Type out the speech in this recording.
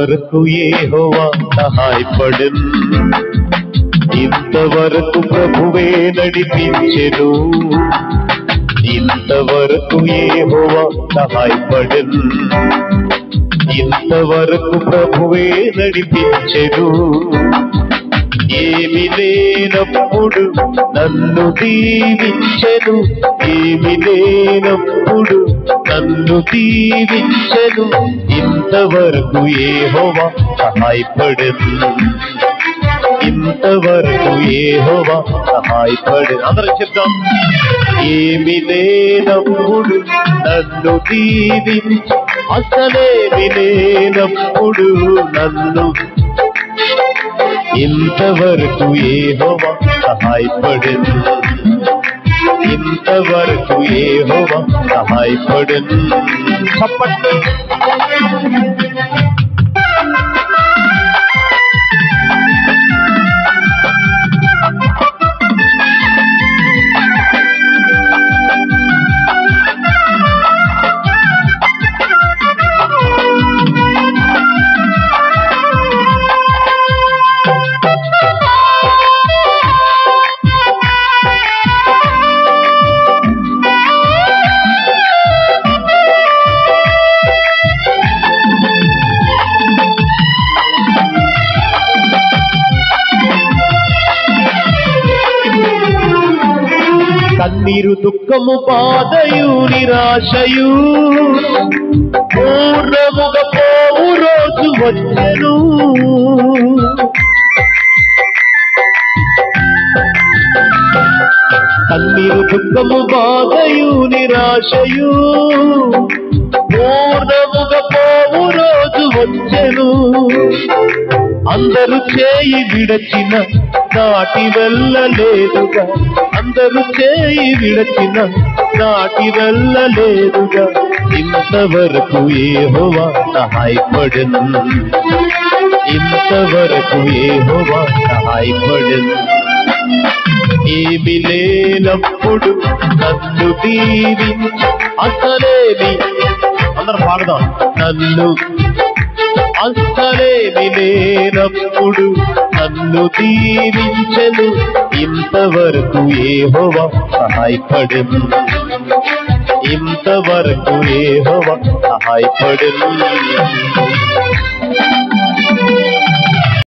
ఇంతవరకు యెహోవా సహాయపడెను, ఇంతవరకు ప్రభువే నడిపించెను, ఇంతవరకు యెహోవా సహాయపడెను, ఇంతవరకు ప్రభువే నడిపించెను. ఏమి లేనప్పుడు నన్ను దీవించెను, ఏమి లేనప్పుడు నన్ను దీవించెను, ఇంతవరకు యెహోవా సహాయపడెను, ఇంతవరకు యెహోవా సహాయపడెను. అందరం చెప్తాం. ఏమి లేనప్పుడు నన్ను దీవించు, అసలేమి లేనప్పుడు నన్ను, ఇంతవరకు యెహోవా సహాయపడెను, ఇంతవరకు యెహోవా సహాయపడెను. చప్పట్లు. కన్నీరు దుఃఖము బాధయు నిరాశయు పూర్ణముగా పోవు రోజు వచ్చెను, కన్నీరు దుఃఖము బాధయు నిరాశయు పూర్ణముగా పోవు రోజు వచ్చెను. అందరూ చేయి విడచిన నాటి వెళ్ళలేదుగా, అందరూ చేయి విడచిన నాటి వెళ్ళలేదుగా, ఇంతవరకు యెహోవా సహాయపడెను, ఇంతవరకు యెహోవా సహాయపడెను. ఏమి లేనప్పుడు నన్ను దీవించు, అసలేమి, అందరూ పాడదాం. నన్ను అసలేమి లేనప్పుడు నన్ను దీవించెను, ఇంతవరకు యెహోవా సహాయపడెను, ఇంతవరకు యెహోవా సహాయపడెను.